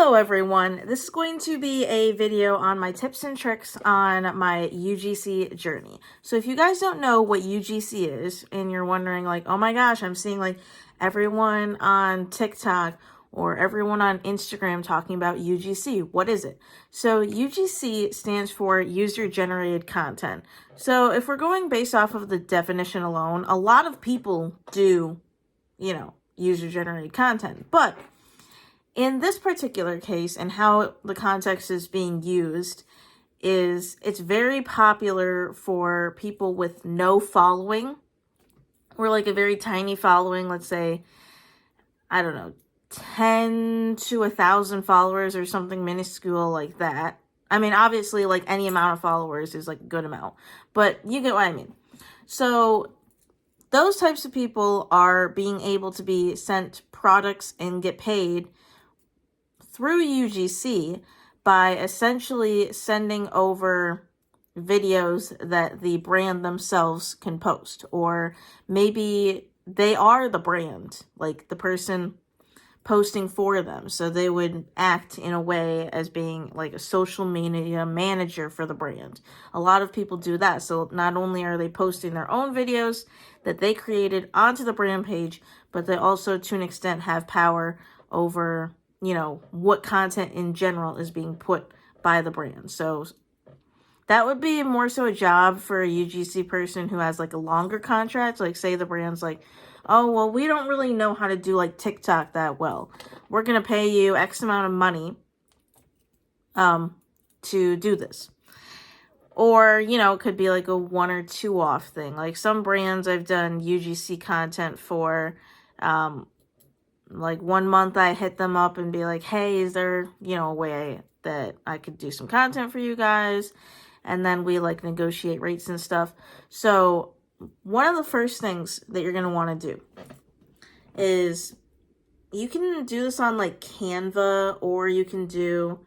Hello everyone, this is going to be a video on my tips and tricks on my UGC journey. So if you guys don't know what UGC is and you're wondering like, oh my gosh, I'm seeing like everyone on TikTok or everyone on Instagram talking about UGC, what is it? So UGC stands for user generated content. So if we're going based off of the definition alone, a lot of people do, user generated content, but in this particular case and how the context is being used is it's very popular for people with no following or like a very tiny following, let's say, I don't know, 10 to 1,000 followers or something minuscule like that. I mean, obviously like any amount of followers is like a good amount, but you get what I mean. So those types of people are being able to be sent products and get paid through UGC by essentially sending over videos that the brand themselves can post, or maybe they are the brand, like the person posting for them, so they would act in a way as being like a social media manager for the brand. A lot of people do that, so not only are they posting their own videos that they created onto the brand page, but they also to an extent have power over what content in general is being put by the brand. So that would be more so a job for a UGC person who has like a longer contract. Like say the brand's like, oh, well, we don't really know how to do like TikTok that well. We're going to pay you X amount of money to do this. Or, it could be like a 1 or 2 off thing. Like some brands I've done UGC content for, like 1 month I hit them up and be like, hey, is there, a way that I could do some content for you guys? And then we like negotiate rates and stuff. So one of the first things that you're going to want to do is you can do this on like Canva, or you can do,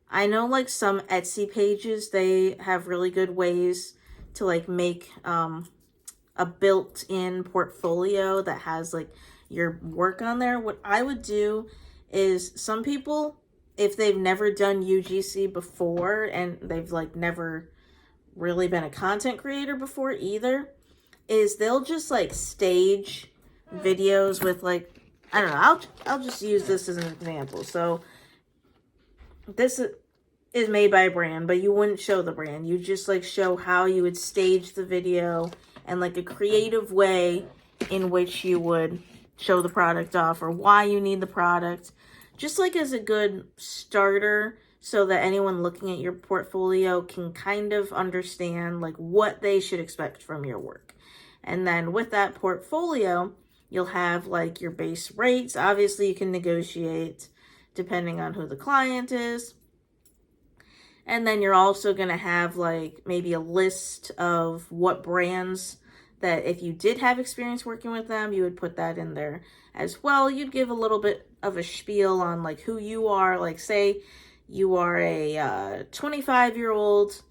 I know like some Etsy pages, they have really good ways to like make a built-in portfolio that has like your work on there. What I would do is some people, if they've never done UGC before and they've like never really been a content creator before either, is they'll just like stage videos with like, I don't know, I'll just use this as an example. So this is made by a brand, but you wouldn't show the brand. You just like show how you would stage the video and like a creative way in which you would show the product off or why you need the product, just like as a good starter so that anyone looking at your portfolio can kind of understand like what they should expect from your work. And then with that portfolio, you'll have like your base rates. Obviously you can negotiate depending on who the client is. And then you're also going to have like maybe a list of what brands that if you did have experience working with them, you would put that in there as well. You'd give a little bit of a spiel on like who you are. Like say you are a 25-year-old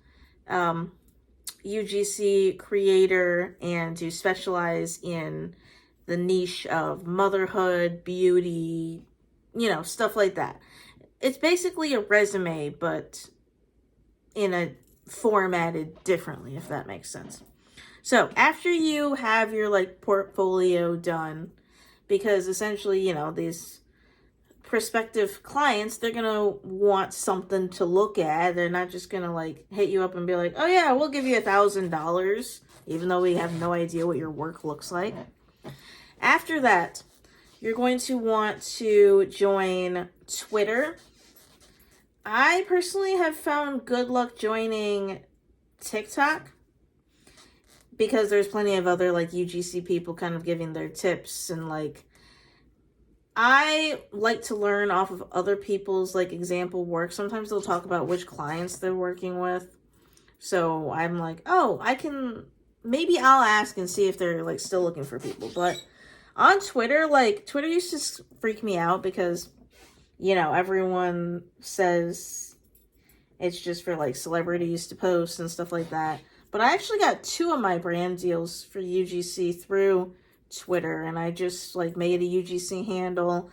UGC creator and you specialize in the niche of motherhood, beauty, stuff like that. It's basically a resume, but in a formatted differently, if that makes sense. So after you have your like portfolio done, because essentially, these prospective clients, they're going to want something to look at. They're not just going to like hit you up and be like, oh yeah, we'll give you $1,000, even though we have no idea what your work looks like. After that, you're going to want to join Twitter. I personally have found good luck joining TikTok, because there's plenty of other like UGC people kind of giving their tips, and like I like to learn off of other people's like example work. Sometimes they'll talk about which clients they're working with. So I'm like, oh, maybe I'll ask and see if they're like still looking for people. But on Twitter, like Twitter used to freak me out because, everyone says it's just for like celebrities to post and stuff like that. But I actually got 2 of my brand deals for UGC through Twitter, and I just like made a UGC handle.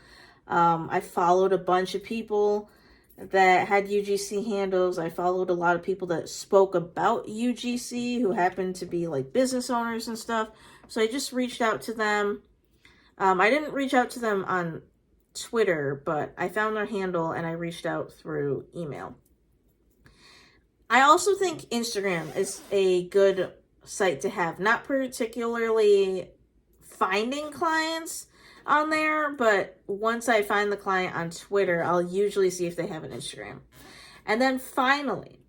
I followed a bunch of people that had UGC handles. I followed a lot of people that spoke about UGC who happened to be like business owners and stuff. So I just reached out to them. I didn't reach out to them on Twitter, but I found their handle and I reached out through email. I also think Instagram is a good site to have, not particularly finding clients on there, but once I find the client on Twitter, I'll usually see if they have an Instagram. And then finally,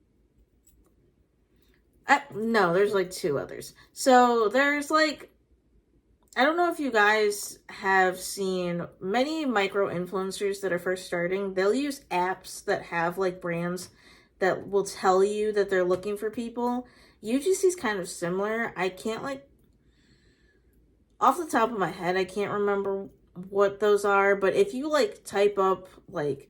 no, there's like 2 others. So there's like, I don't know if you guys have seen many micro influencers that are first starting. They'll use apps that have like brands that will tell you that they're looking for people. UGC is kind of similar. I can't like, off the top of my head, I can't remember what those are, but if you like type up like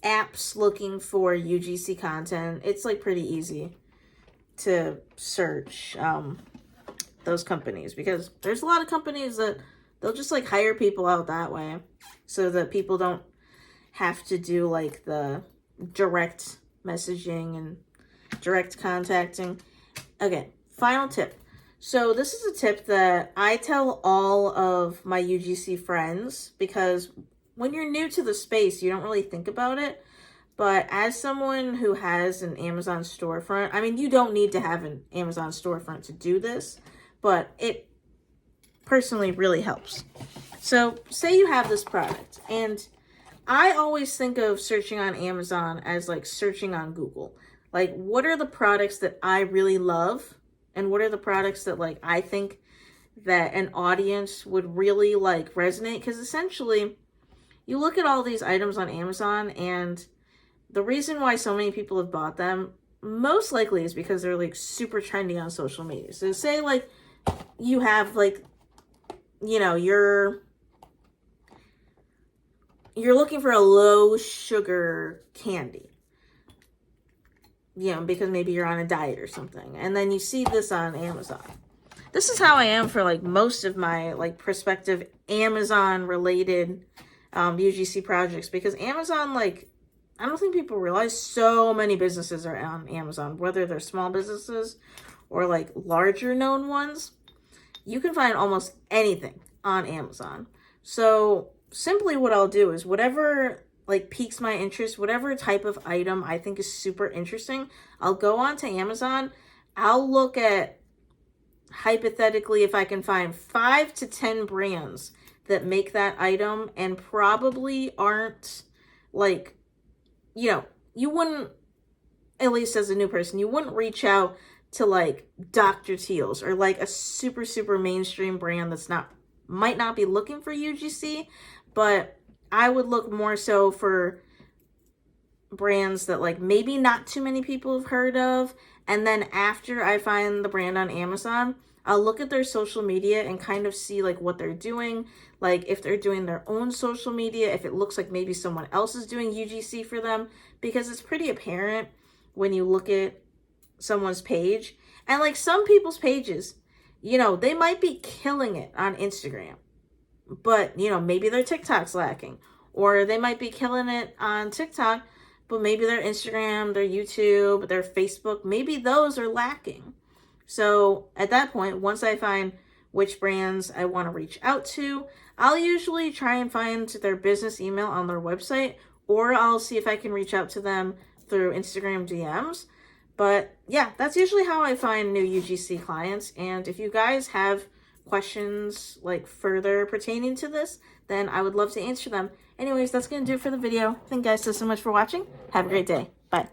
apps looking for UGC content, it's like pretty easy to search those companies, because there's a lot of companies that they'll just like hire people out that way so that people don't have to do like the direct messaging and direct contacting. Okay, final tip. So this is a tip that I tell all of my UGC friends, because when you're new to the space, you don't really think about it. But as someone who has an Amazon storefront, I mean, you don't need to have an Amazon storefront to do this, but it personally really helps. So say you have this product, and I always think of searching on Amazon as like searching on Google. Like, what are the products that I really love? And what are the products that like I think that an audience would really like resonate? Because essentially, you look at all these items on Amazon, and the reason why so many people have bought them most likely is because they're like super trendy on social media. So say like you have like, you know, you're looking for a low sugar candy, you know, because maybe you're on a diet or something, and then you see this on Amazon. This is how I am for like most of my like prospective Amazon related UGC projects, because Amazon, like, I don't think people realize so many businesses are on Amazon, whether they're small businesses or like larger known ones. You can find almost anything on Amazon. So simply what I'll do is whatever like piques my interest, whatever type of item I think is super interesting, I'll go onto Amazon. I'll look at, hypothetically, if I can find 5 to 10 brands that make that item and probably aren't like, you know, you wouldn't, at least as a new person, you wouldn't reach out to like Dr. Teal's or like a super, super mainstream brand that's might not be looking for UGC, but I would look more so for brands that like maybe not too many people have heard of. And then after I find the brand on Amazon, I'll look at their social media and kind of see like what they're doing. Like if they're doing their own social media, if it looks like maybe someone else is doing UGC for them, because it's pretty apparent when you look at someone's page. And like some people's pages, you know, they might be killing it on Instagram, but you know, maybe their TikTok's lacking, or they might be killing it on TikTok, but maybe their Instagram, their YouTube, their Facebook, maybe those are lacking. So at that point, once I find which brands I want to reach out to, I'll usually try and find their business email on their website, or I'll see if I can reach out to them through Instagram DMs. But yeah, that's usually how I find new UGC clients. And if you guys have questions like further pertaining to this, then I would love to answer them. Anyways, that's going to do it for the video. Thank you guys so much for watching. Have a great day. Bye.